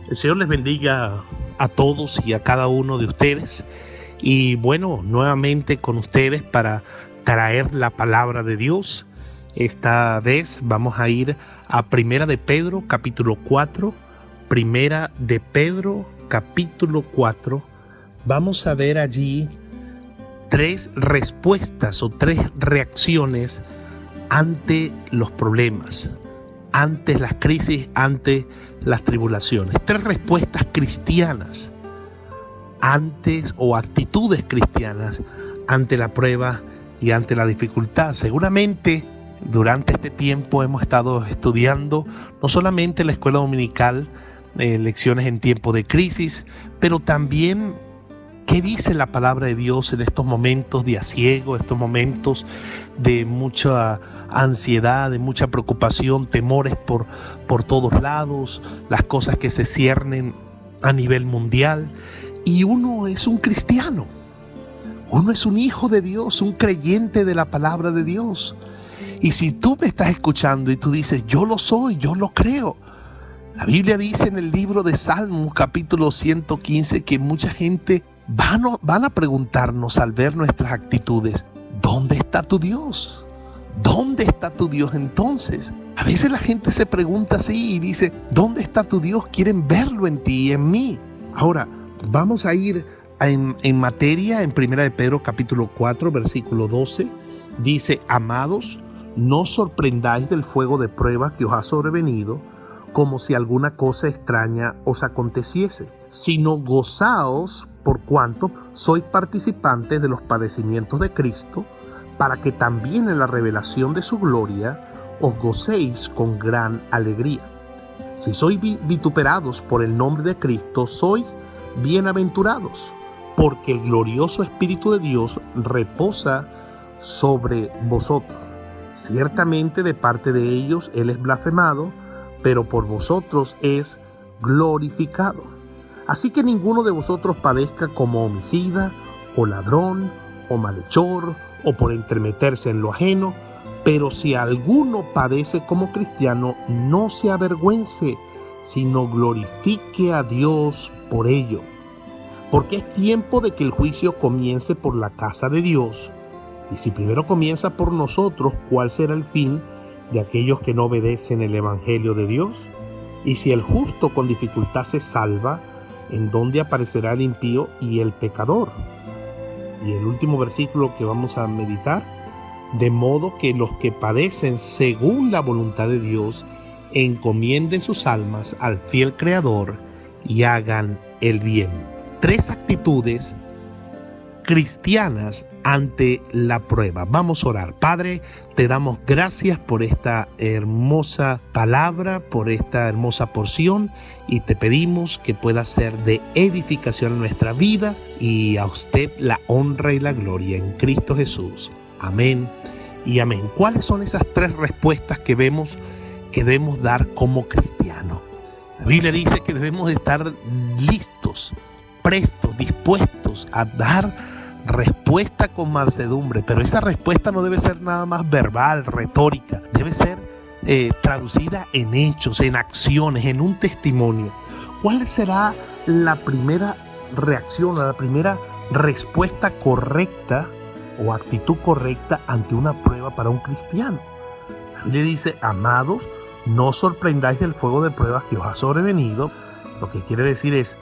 El Señor les bendiga a todos y a cada uno de ustedes. Y bueno, nuevamente con ustedes para traer la palabra de Dios. Esta vez vamos a ir a Primera de Pedro, capítulo 4. Primera de Pedro, capítulo 4. Vamos a ver allí 3 respuestas o 3 reacciones ante los problemas, ante las crisis, ante las tribulaciones. 3 respuestas cristianas antes o actitudes cristianas ante la prueba y ante la dificultad. Seguramente durante este tiempo hemos estado estudiando no solamente en la escuela dominical, lecciones en tiempo de crisis, pero también qué dice la palabra de Dios en estos momentos de asiego, estos momentos de mucha ansiedad, de mucha preocupación, temores por todos lados, las cosas que se ciernen a nivel mundial. Y uno es un cristiano, uno es un hijo de Dios, un creyente de la palabra de Dios. Y si tú me estás escuchando y tú dices, yo lo soy, yo lo creo. La Biblia dice en el libro de Salmos, capítulo 115, que mucha gente van a preguntarnos al ver nuestras actitudes, ¿dónde está tu Dios? ¿Dónde está tu Dios entonces? A veces la gente se pregunta así y dice, ¿dónde está tu Dios? Quieren verlo en ti y en mí. Ahora, vamos a ir en materia en Primera de Pedro, capítulo 4, versículo 12. Dice, amados, no os sorprendáis del fuego de prueba que os ha sobrevenido, como si alguna cosa extraña os aconteciese, sino gozaos por cuanto sois participantes de los padecimientos de Cristo, para que también en la revelación de su gloria os gocéis con gran alegría. Si sois vituperados por el nombre de Cristo, sois bienaventurados, porque el glorioso Espíritu de Dios reposa sobre vosotros. Ciertamente de parte de ellos Él es blasfemado, pero por vosotros es glorificado. Así que ninguno de vosotros padezca como homicida, o ladrón, o malhechor, o por entremeterse en lo ajeno, pero si alguno padece como cristiano, no se avergüence, sino glorifique a Dios por ello. Porque es tiempo de que el juicio comience por la casa de Dios. Y si primero comienza por nosotros, ¿cuál será el fin de aquellos que no obedecen el evangelio de Dios? Y si el justo con dificultad se salva, ¿en dónde aparecerá el impío y el pecador? Y el último versículo que vamos a meditar, de modo que los que padecen según la voluntad de Dios encomienden sus almas al fiel Creador y hagan el bien. 3 actitudes cristianas ante la prueba. Vamos a orar. Padre, te damos gracias por esta hermosa palabra, por esta hermosa porción, y te pedimos que pueda ser de edificación en nuestra vida, y a usted la honra y la gloria en Cristo Jesús. Amén y amén. ¿Cuáles son esas 3 respuestas que vemos que debemos dar como cristianos? La Biblia dice que debemos estar listos, prestos, dispuestos a dar respuesta con mansedumbre, pero esa respuesta no debe ser nada más verbal, retórica, debe ser traducida en hechos, en acciones, en un testimonio. ¿Cuál será la primera reacción, la primera respuesta correcta o actitud correcta ante una prueba para un cristiano? La Biblia dice, amados, no os sorprendáis del fuego de pruebas que os ha sobrevenido. Lo que quiere decir es,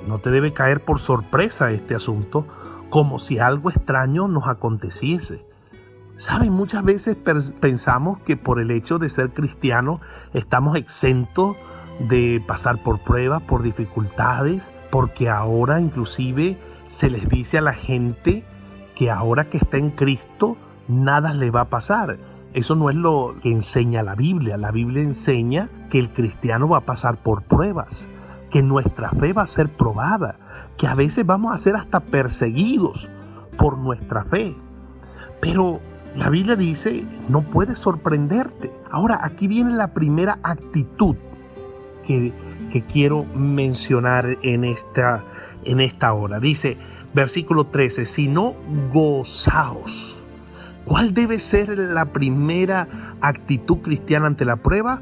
no te debe caer por sorpresa este asunto, como si algo extraño nos aconteciese. ¿Saben? Muchas veces pensamos que por el hecho de ser cristianos estamos exentos de pasar por pruebas, por dificultades, porque ahora inclusive se les dice a la gente que ahora que está en Cristo nada le va a pasar. Eso no es lo que enseña la Biblia. La Biblia enseña que el cristiano va a pasar por pruebas, que nuestra fe va a ser probada, que a veces vamos a ser hasta perseguidos por nuestra fe. Pero la Biblia dice, no puedes sorprenderte. Ahora, aquí viene la primera actitud que quiero mencionar en esta hora. Dice, versículo 13, sino gozaos. ¿Cuál debe ser la primera actitud cristiana ante la prueba?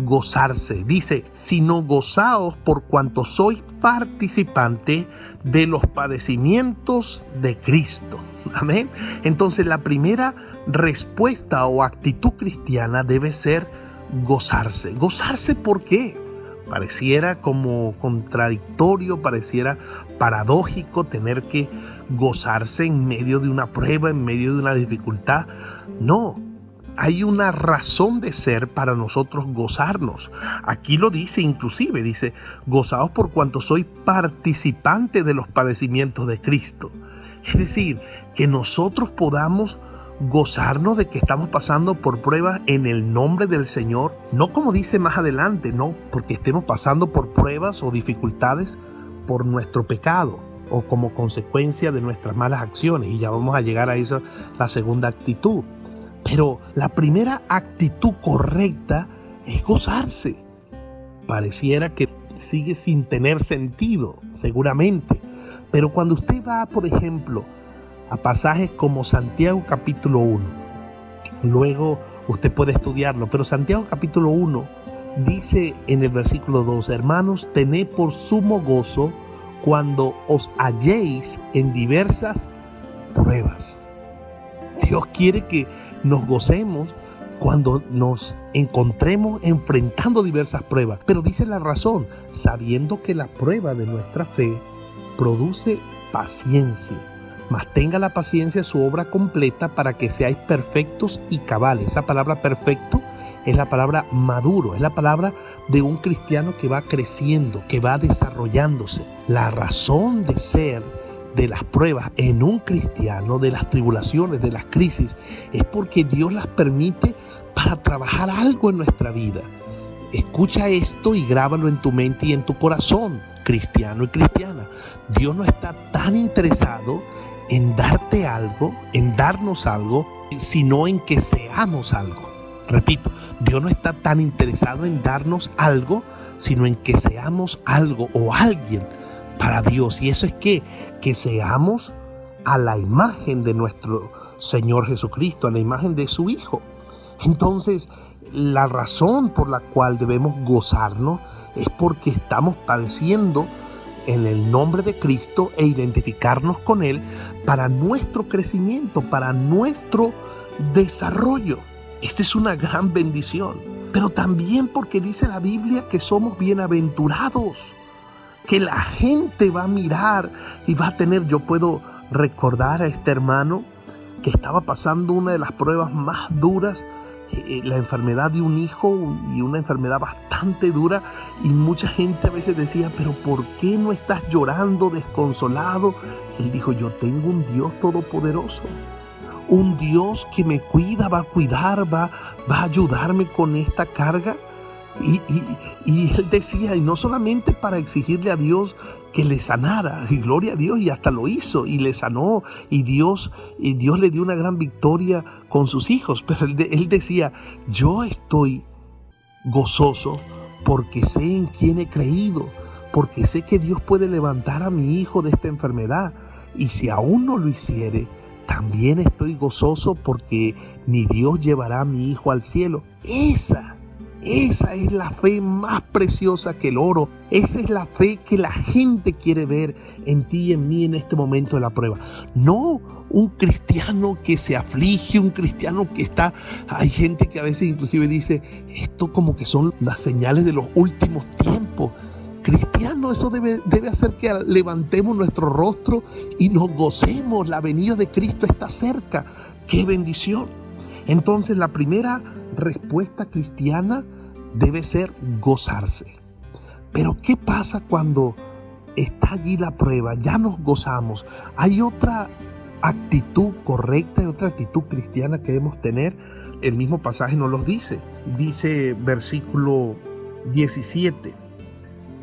gozarse. Dice, sino gozaos por cuanto sois participante de los padecimientos de Cristo. Amén. Entonces la primera respuesta o actitud cristiana debe ser gozarse. ¿Gozarse por qué? Pareciera como contradictorio, pareciera paradójico tener que gozarse en medio de una prueba, en medio de una dificultad. No, hay una razón de ser para nosotros gozarnos. Aquí lo dice inclusive, dice, gozaos por cuanto sois participantes de los padecimientos de Cristo. Es decir, que nosotros podamos gozarnos de que estamos pasando por pruebas en el nombre del Señor, no como dice más adelante, no porque estemos pasando por pruebas o dificultades por nuestro pecado o como consecuencia de nuestras malas acciones, y ya vamos a llegar a eso, la segunda actitud. Pero la primera actitud correcta es gozarse. Pareciera que sigue sin tener sentido, seguramente, pero cuando usted va, por ejemplo, a pasajes como Santiago capítulo 1. Luego usted puede estudiarlo, pero Santiago capítulo 1 dice en el versículo 2, hermanos, tened por sumo gozo cuando os halléis en diversas pruebas. Dios quiere que nos gocemos cuando nos encontremos enfrentando diversas pruebas, pero dice la razón, sabiendo que la prueba de nuestra fe produce paciencia. Mas tenga la paciencia su obra completa para que seáis perfectos y cabales. Esa palabra perfecto es la palabra maduro, es la palabra de un cristiano que va creciendo, que va desarrollándose. La razón de ser de las pruebas en un cristiano, de las tribulaciones, de las crisis, es porque Dios las permite para trabajar algo en nuestra vida. Escucha esto y grábalo en tu mente y en tu corazón, cristiano y cristiana. Dios no está tan interesado en darte algo, en darnos algo, sino en que seamos algo. Repito, Dios no está tan interesado en darnos algo, sino en que seamos algo o alguien para Dios. Y eso es que seamos a la imagen de nuestro Señor Jesucristo, a la imagen de su Hijo. Entonces, la razón por la cual debemos gozarnos es porque estamos padeciendo en el nombre de Cristo e identificarnos con Él para nuestro crecimiento, para nuestro desarrollo. Esta es una gran bendición, pero también porque dice la Biblia que somos bienaventurados, que la gente va a mirar y va a tener, yo puedo recordar a este hermano que estaba pasando una de las pruebas más duras, la enfermedad de un hijo, y una enfermedad bastante dura, y mucha gente a veces decía, pero ¿por qué no estás llorando, desconsolado? Él dijo, yo tengo un Dios todopoderoso, un Dios que me cuida, va a cuidar, va a ayudarme con esta carga. Y él decía, y no solamente para exigirle a Dios que le sanara, y gloria a Dios, y hasta lo hizo, y le sanó, y Dios le dio una gran victoria con sus hijos, pero él decía, yo estoy gozoso porque sé en quién he creído, porque sé que Dios puede levantar a mi hijo de esta enfermedad, y si aún no lo hiciere, también estoy gozoso porque mi Dios llevará a mi hijo al cielo. Esa es la fe más preciosa que el oro. Esa es la fe que la gente quiere ver en ti y en mí en este momento de la prueba. No un cristiano que se aflige, un cristiano que está... Hay gente que a veces inclusive dice, esto como que son las señales de los últimos tiempos. Cristiano, eso debe hacer que levantemos nuestro rostro y nos gocemos. La venida de Cristo está cerca. ¡Qué bendición! Entonces la primera respuesta cristiana debe ser gozarse. Pero ¿qué pasa cuando está allí la prueba? Ya nos gozamos. Hay otra actitud correcta y otra actitud cristiana que debemos tener. El mismo pasaje nos lo dice. Dice versículo 17.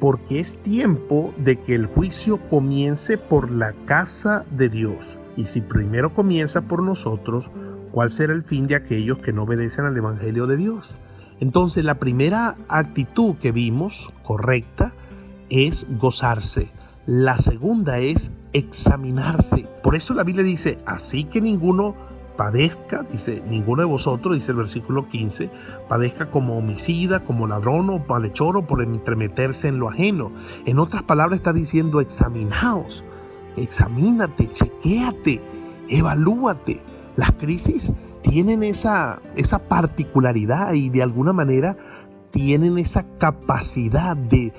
Porque es tiempo de que el juicio comience por la casa de Dios. Y si primero comienza por nosotros, ¿cuál será el fin de aquellos que no obedecen al Evangelio de Dios? Entonces, la primera actitud que vimos, correcta, es gozarse. La segunda es examinarse. Por eso la Biblia dice, así que ninguno padezca, dice, ninguno de vosotros, dice el versículo 15, padezca como homicida, como ladrón o malhechor o por entremeterse en lo ajeno. En otras palabras está diciendo, examinaos, examínate, chequéate, evalúate. Las crisis tienen esa particularidad y de alguna manera tienen esa capacidad de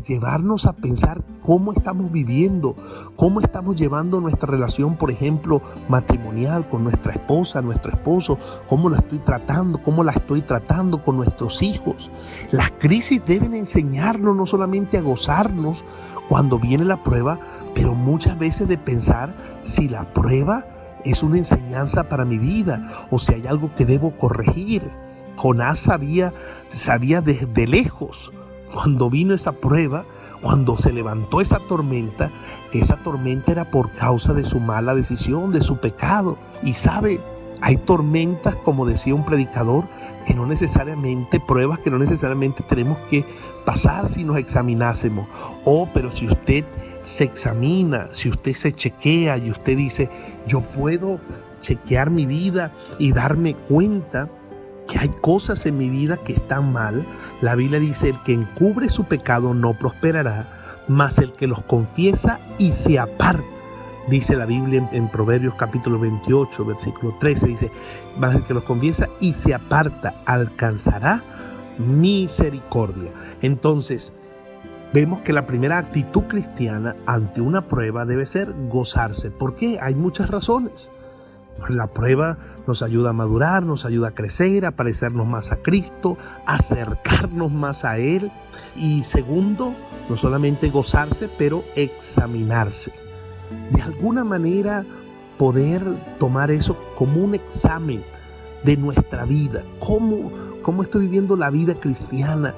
llevarnos a pensar cómo estamos viviendo, cómo estamos llevando nuestra relación, por ejemplo, matrimonial con nuestra esposa, nuestro esposo, cómo la estoy tratando con nuestros hijos. Las crisis deben enseñarnos no solamente a gozarnos cuando viene la prueba, pero muchas veces de pensar si la prueba es una enseñanza para mi vida o si hay algo que debo corregir. Jonás sabía desde lejos, cuando vino esa prueba, cuando se levantó esa tormenta, que esa tormenta era por causa de su mala decisión, de su pecado. Y sabe, hay tormentas, como decía un predicador, pruebas que no necesariamente tenemos que pasar si nos examinásemos. Pero si usted se examina, si usted se chequea y usted dice, yo puedo chequear mi vida y darme cuenta que hay cosas en mi vida que están mal. La Biblia dice, el que encubre su pecado no prosperará, mas el que los confiesa y se aparta. Dice la Biblia en Proverbios capítulo 28, versículo 13, dice, mas el que los confiesa y se aparta alcanzará misericordia. Entonces, vemos que la primera actitud cristiana ante una prueba debe ser gozarse. ¿Por qué? Hay muchas razones. La prueba nos ayuda a madurar, nos ayuda a crecer, a parecernos más a Cristo, a acercarnos más a Él. Y segundo, no solamente gozarse, pero examinarse. De alguna manera poder tomar eso como un examen de nuestra vida. ¿Cómo estoy viviendo la vida cristiana?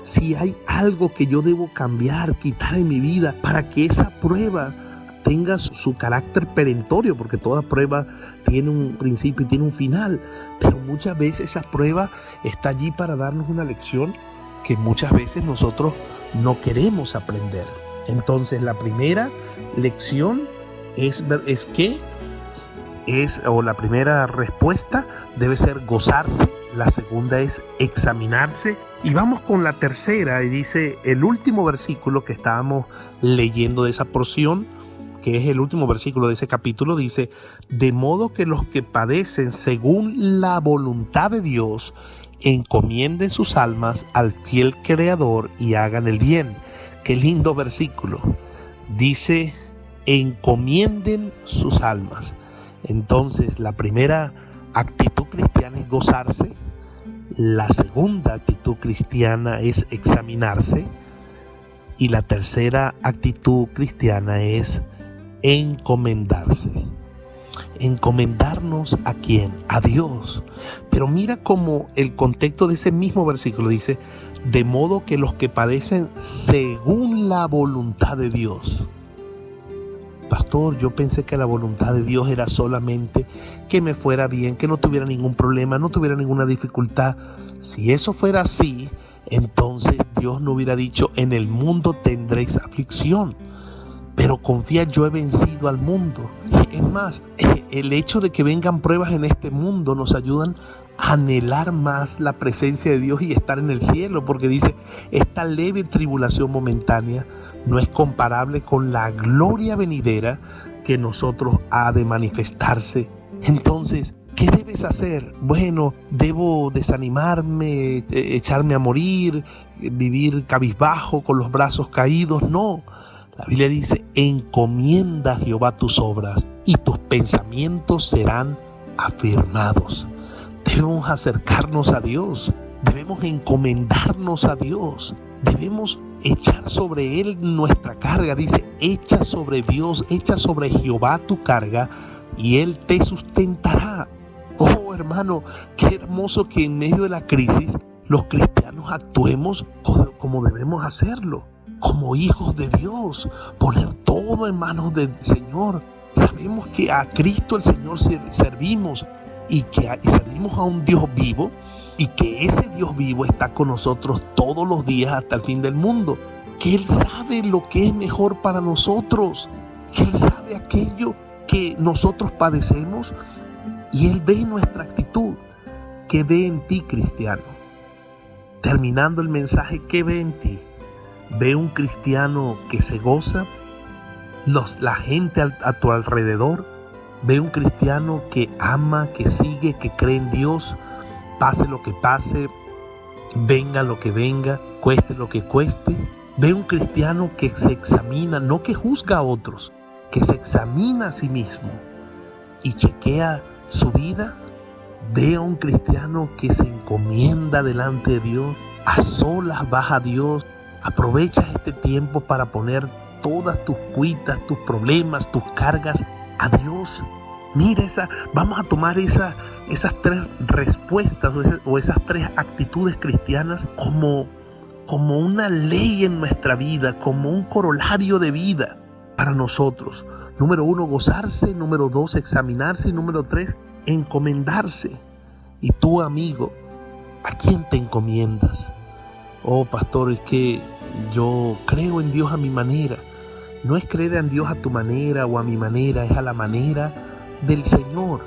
Si hay algo que yo debo cambiar, quitar en mi vida para que esa prueba tenga su carácter perentorio, porque toda prueba tiene un principio y tiene un final, pero muchas veces esa prueba está allí para darnos una lección que muchas veces nosotros no queremos aprender. Entonces la primera lección la primera respuesta debe ser gozarse, la segunda es examinarse. Y vamos con la tercera, y dice el último versículo que estábamos leyendo de esa porción, que es el último versículo de ese capítulo, dice, de modo que los que padecen según la voluntad de Dios, encomienden sus almas al fiel Creador y hagan el bien. Qué lindo versículo. Dice, encomienden sus almas. Entonces, la primera actitud cristiana es gozarse, la segunda actitud cristiana es examinarse y la tercera actitud cristiana es encomendarse. Encomendarnos ¿a quién? A Dios. Pero mira cómo el contexto de ese mismo versículo dice, de modo que los que padecen según la voluntad de Dios. Pastor, yo pensé que la voluntad de Dios era solamente que me fuera bien, que no tuviera ningún problema, no tuviera ninguna dificultad. Si eso fuera así, entonces Dios no hubiera dicho, en el mundo tendréis aflicción, pero confía, yo he vencido al mundo. Es más, el hecho de que vengan pruebas en este mundo nos ayudan a anhelar más la presencia de Dios y estar en el cielo, porque dice, esta leve tribulación momentánea no es comparable con la gloria venidera que nosotros ha de manifestarse. Entonces, ¿qué debes hacer? Bueno, debo desanimarme, echarme a morir, vivir cabizbajo con los brazos caídos. No, la Biblia dice, encomienda a Jehová tus obras y tus pensamientos serán afirmados. Debemos acercarnos a Dios, debemos encomendarnos a Dios, debemos echar sobre Él nuestra carga. Dice, echa sobre Dios, echa sobre Jehová tu carga y Él te sustentará. Oh hermano, qué hermoso que en medio de la crisis los cristianos actuemos como debemos hacerlo, como hijos de Dios, poner todo en manos del Señor. Sabemos que a Cristo el Señor servimos y servimos a un Dios vivo, y que ese Dios vivo está con nosotros todos los días hasta el fin del mundo, que Él sabe lo que es mejor para nosotros, que Él sabe aquello que nosotros padecemos, Y Él ve nuestra actitud. ¿Qué ve en ti, cristiano? Terminando el mensaje, ¿qué ve en ti? ¿Ve un cristiano que se goza? La gente a tu alrededor. ¿Ve un cristiano que ama, que sigue, que cree en Dios? Pase lo que pase, venga lo que venga, cueste lo que cueste. Ve un cristiano que se examina, no que juzga a otros, que se examina a sí mismo y chequea su vida. Ve a un cristiano que se encomienda delante de Dios, a solas vas a Dios, aprovechas este tiempo para poner todas tus cuitas, tus problemas, tus cargas a Dios. Mira, vamos a tomar esas tres respuestas o esas tres actitudes cristianas como una ley en nuestra vida, como un corolario de vida para nosotros. Número 1, gozarse. Número 2, examinarse. Y número 3, encomendarse. Y tú, amigo, ¿a quién te encomiendas? Oh, pastor, es que yo creo en Dios a mi manera. No es creer en Dios a tu manera o a mi manera, es a la manera del Señor.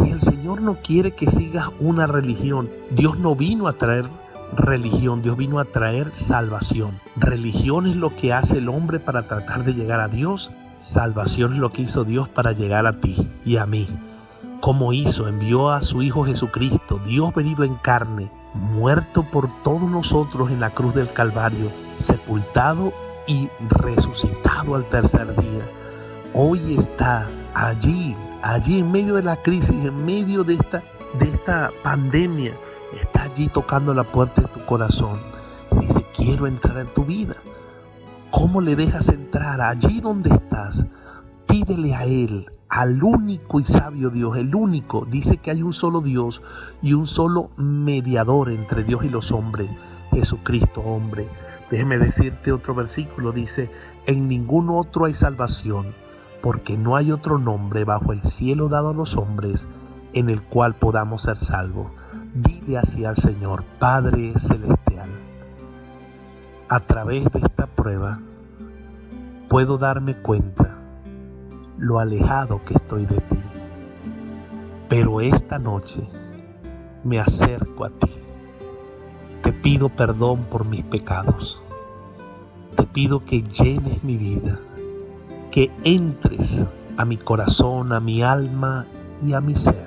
Y el Señor no quiere que sigas una religión. Dios no vino a traer religión, Dios vino a traer salvación. Religión es lo que hace el hombre para tratar de llegar a Dios. Salvación es lo que hizo Dios para llegar a ti y a mí. ¿Cómo hizo? Envió a su Hijo Jesucristo, Dios venido en carne, muerto por todos nosotros en la cruz del Calvario, sepultado y resucitado al tercer día. Hoy está allí en medio de la crisis, en medio de esta pandemia, está allí tocando la puerta de tu corazón y dice: quiero entrar en tu vida. ¿Cómo le dejas entrar? Allí donde estás, pídele a Él, al único y sabio Dios, el único. Dice que hay un solo Dios y un solo mediador entre Dios y los hombres, Jesucristo hombre. Déjeme decirte otro versículo, dice: en ningún otro hay salvación, porque no hay otro nombre bajo el cielo dado a los hombres en el cual podamos ser salvos. Dile así al Señor: Padre Celestial, a través de esta prueba puedo darme cuenta lo alejado que estoy de ti, pero esta noche me acerco a ti. Te pido perdón por mis pecados. Te pido que llenes mi vida, que entres a mi corazón, a mi alma y a mi ser,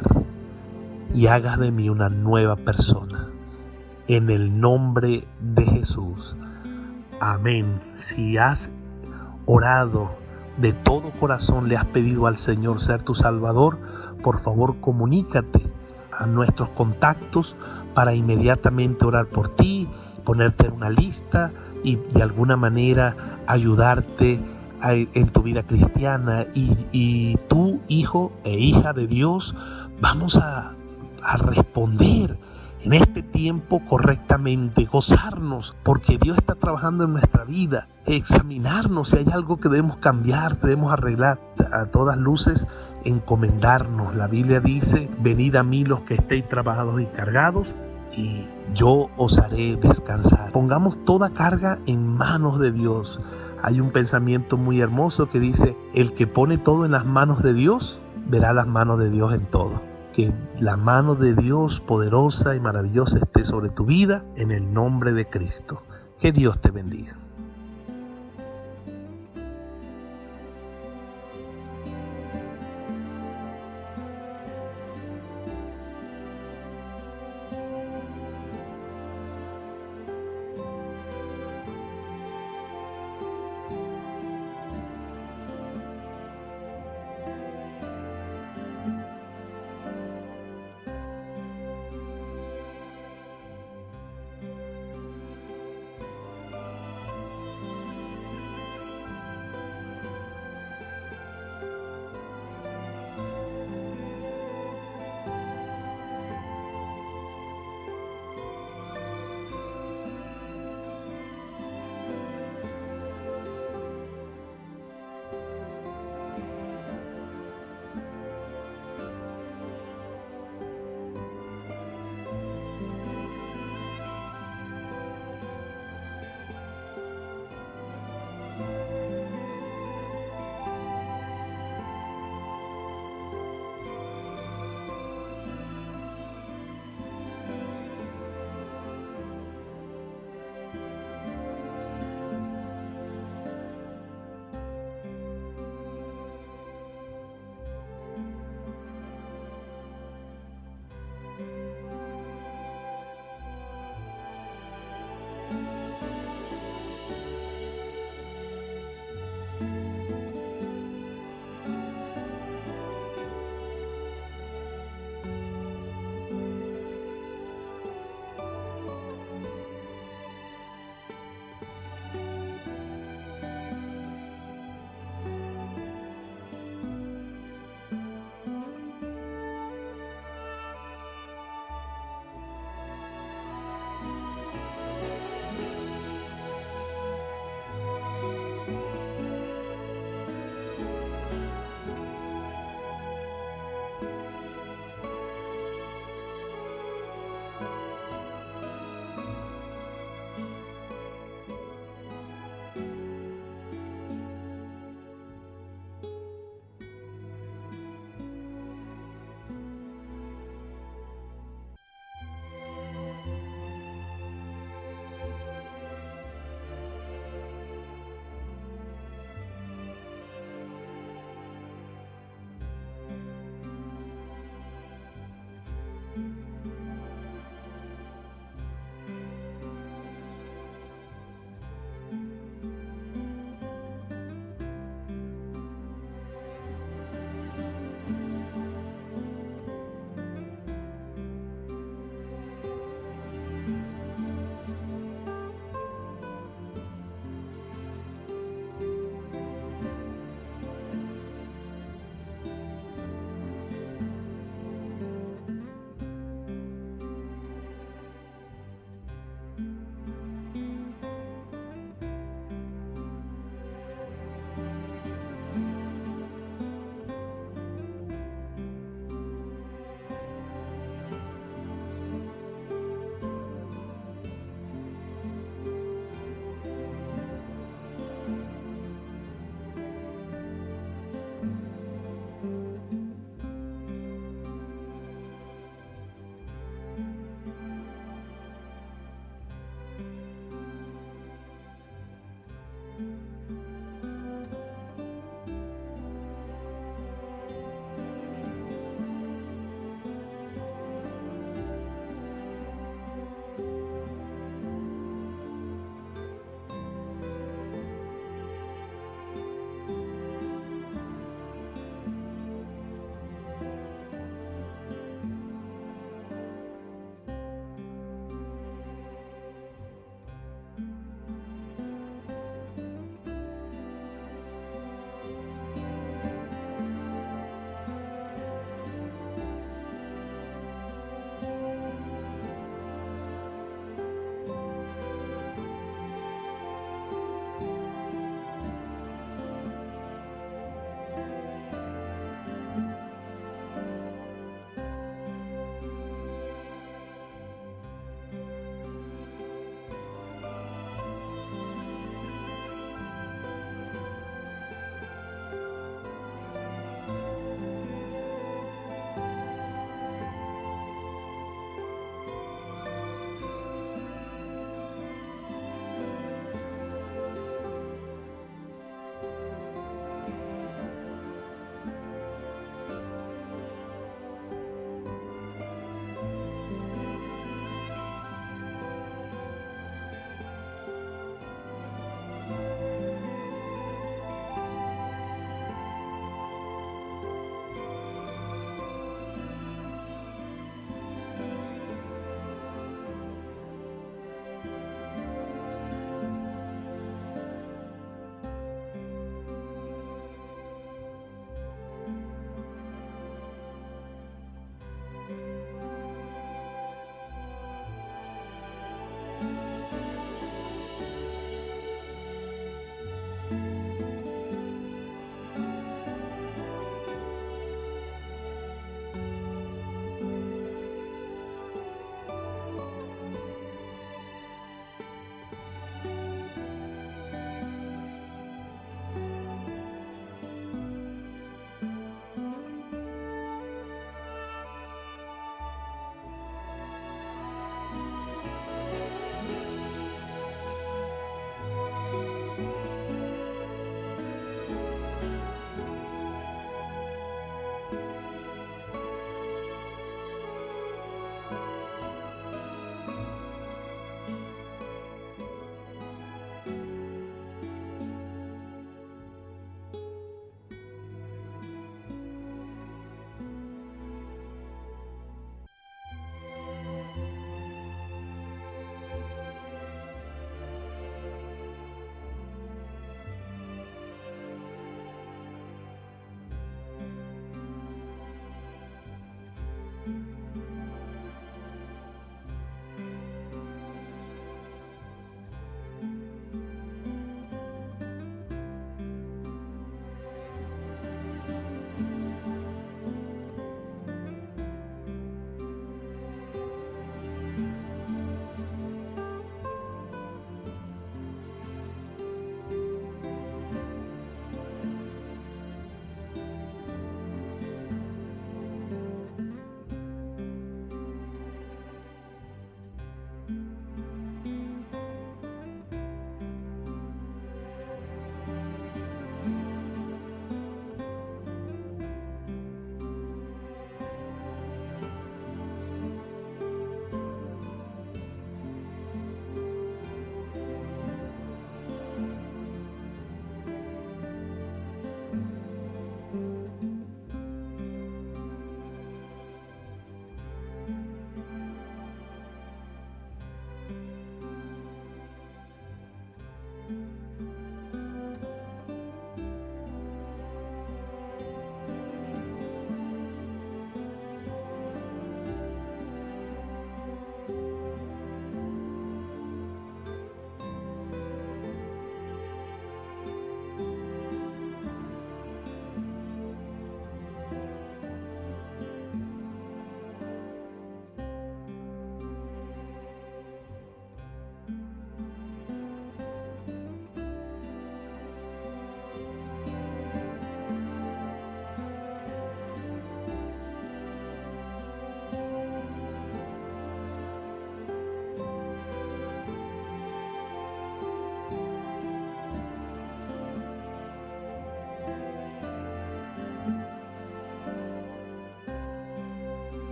y hagas de mí una nueva persona. En el nombre de Jesús. Amén. Si has orado de todo corazón, le has pedido al Señor ser tu Salvador, por favor comunícate a nuestros contactos para inmediatamente orar por ti, ponerte en una lista y de alguna manera ayudarte en tu vida cristiana. Y tú, hijo e hija de Dios, vamos a responder en este tiempo correctamente, gozarnos porque Dios está trabajando en nuestra vida, examinarnos si hay algo que debemos cambiar, debemos arreglar. A todas luces, encomendarnos. La Biblia dice: venid a mí los que estéis trabajados y cargados, y yo os haré descansar. Pongamos toda carga en manos de Dios. Hay un pensamiento muy hermoso que dice: el que pone todo en las manos de Dios, verá las manos de Dios en todo. Que la mano de Dios poderosa y maravillosa esté sobre tu vida en el nombre de Cristo. Que Dios te bendiga.